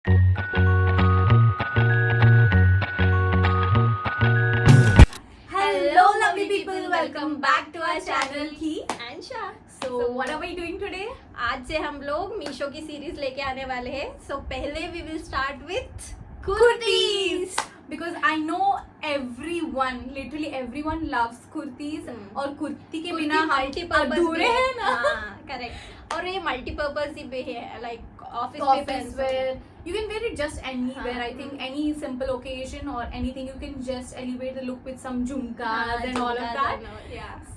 Hello lovely people, welcome back to our channel की and Shah. So what are we doing today? आज से हम लोग मीशो की सीरीज लेके आने वाले हैं। सो पहले we will start with Kurtis! Because I know everyone, literally everyone loves kurtis और कुर्ती के बिना मल्टीपर्पज अधूरे हैं ना। करेक्ट। और ये मल्टीपर्पज भी है, लाइक ऑफिस में Office wear, you can wear it just anywhere. I think any simple occasion or anything, you can just elevate the look with some jhumkas and all of that.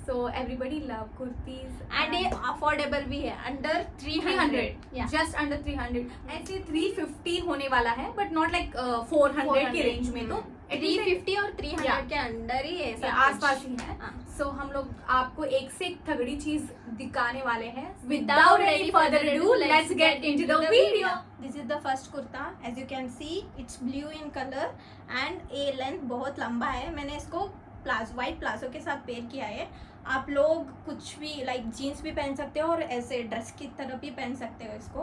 So everybody love kurtis and ये affordable भी है, under 300, just under 300. ऐसे 350 होने वाला है, but not like 400 के range में, तो 350 और 300 Yeah. के अंडर ही है, आसपास ही है। हाँ। सो हम लोग आपको एक से एक तगड़ी चीज दिखाने वाले हैं। Without Without any further ado, let's get into the video. This is the first kurta. As you can see, it's blue in color and A length बहुत लंबा है। मैंने इसको वाइट प्लाजो के साथ पेयर किया है। आप लोग कुछ भी लाइक जीन्स भी पहन सकते हो और ऐसे ड्रेस की तरह भी पहन सकते हो इसको।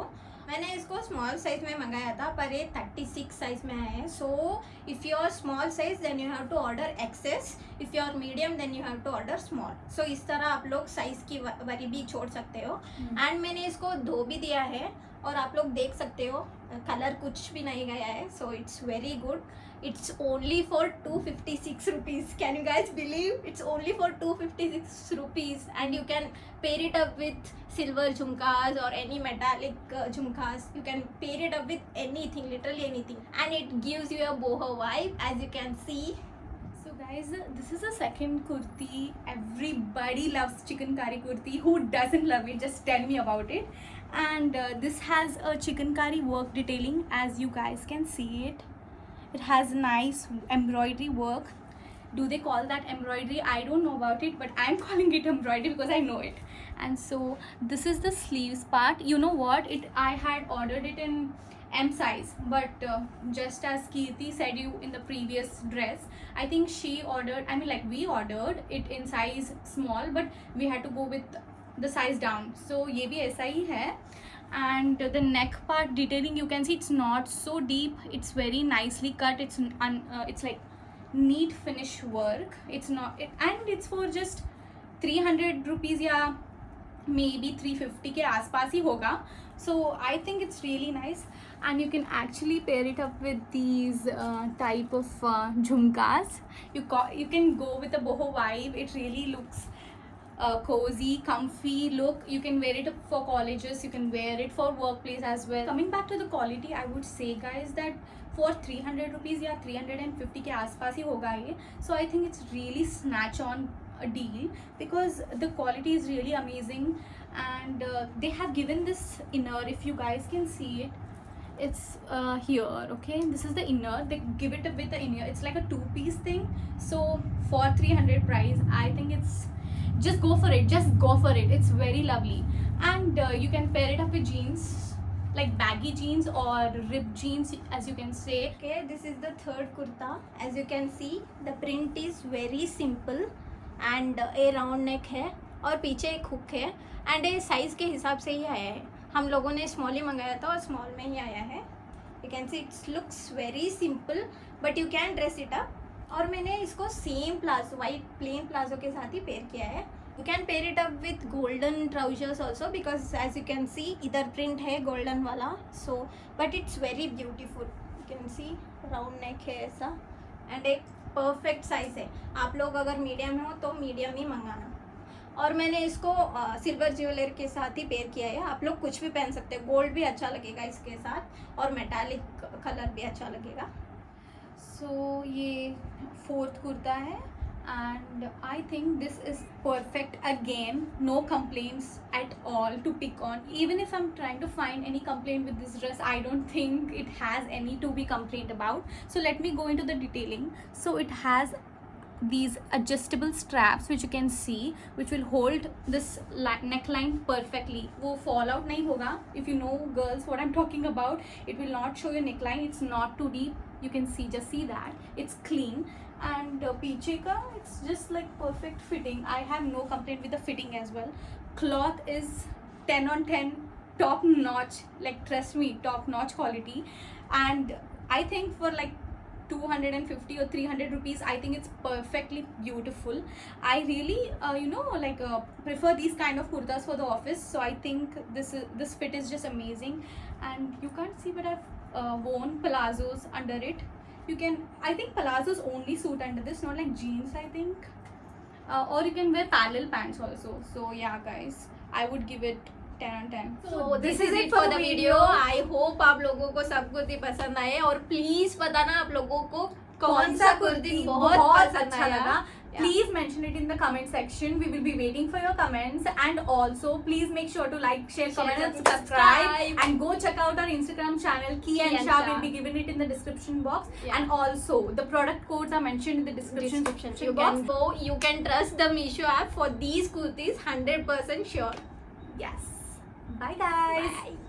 मैंने इसको स्मॉल साइज में मंगाया था, पर ये 36 साइज में आया है। So if you are small size then you have to order XS, if you are medium then you have to order small. So इस तरह आप लोग साइज की वरी भी छोड़ सकते हो। एंड मैंने इसको धो भी दिया है और आप लोग देख सकते हो कलर कुछ भी नहीं गया है। So it's very good. It's only for 256 rupees. Can you guys believe? It's only for 256 rupees and you can pair it up with silver jhumkas or any metallic jhumkas. You can pair it up with anything, literally anything. And it gives you a boho vibe, as you can see. So guys, this is the second kurti. Everybody loves chikankari kurti. Who doesn't love it? Just tell me about it. And this has a chikankari work detailing, as you guys can see it. It has nice embroidery work. Do they call that embroidery? I don't know about it, but I'm calling it embroidery because I know it. And so this is the sleeves part. You know what? I had ordered it in M size, but just as Kirti said you in the previous dress, I think she ordered, we ordered it in size small, but we had to go with the size down. So ये भी ऐसा ही है. And the neck part detailing, you can see it's not so deep, it's very nicely cut, it's like neat finish work. It's not and it's for just 300 rupees या maybe 350 के आसपास ही होगा. So I think it's really nice and you can actually pair it up with these type of jhumkas. You can go with a boho vibe. It really looks cozy, comfy look. You can wear it for colleges, you can wear it for workplace as well. Coming back to the quality, I would say guys that for 300 rupees या 350 के आसपास ही होगा ये. So I think it's really snatch on a deal because the quality is really amazing. And they have given this inner, if you guys can see it, it's here, okay, this is the inner. They give it with the inner. It's like a two-piece thing. So for 300 price, I think it's just go for it. It's very lovely. And you can pair it up with jeans, like baggy jeans or ripped jeans, as you can say. Okay, this is the third kurta. As you can see, the print is very simple and a round neck है और पीछे एक hook है and ये size के हिसाब से ही आया है। हम लोगों ने स्मॉल ही मंगाया था और स्मॉल में ही आया है। You can see it's looks very simple but you can dress it up. और मैंने इसको same palazzo, white plain palazzo के साथ ही पेयर किया है। You can pair it up with golden trousers also because as you can see इधर print है गोल्डन वाला। So but it's very beautiful. You can see round neck है ऐसा एंड एक परफेक्ट साइज है। आप लोग अगर मीडियम हो तो मीडियम ही मंगाना। और मैंने इसको सिल्वर ज्वेलर के साथ ही पेयर किया है। आप लोग कुछ भी पहन सकते हैं, गोल्ड भी अच्छा लगेगा इसके साथ और मेटालिक कलर भी अच्छा लगेगा। सो ये फोर्थ कुर्ता है and I think this is perfect again. No complaints at all to pick on. Even if I'm trying to find any complaint with this dress, I don't think it has any to be complained about. So let me go into the detailing. So it has these adjustable straps which you can see, which will hold this neckline perfectly. वो fall out नहीं होगा. If you know girls what I'm talking about, it will not show your neckline. It's not too deep. You can see, just see that it's clean. And पीछे का it's just like perfect fitting. I have no complaint with the fitting as well. Cloth is 10 on 10, top notch, like trust me, top notch quality. and I think for like 250 or 300 rupees, I think it's perfectly beautiful. I really prefer these kind of kurtas for the office, so I think this fit is just amazing. And you can't see, but I've worn palazzos under it. I think palazzos only suit under this, not like jeans, I think. Or you can wear parallel pants also. So yeah guys, I would give it 10 on 10. So this is it for the video. I hope आप लोगों को सब कुर्ती पसंद आए, और please बताना आप लोगों को कौन सा कुर्ती बहुत पसंद अच्छा आया. लगा. Please mention it in the comment section. We will be waiting for your comments, and also please make sure to like, share, comment, and subscribe. And go check out our Instagram channel. Key and Shah will be given it in the description box. Yeah. And also the product codes are mentioned in the description box. So you can trust the Meesho app for these kurtis, 100% sure. Yes. Bye guys. Bye.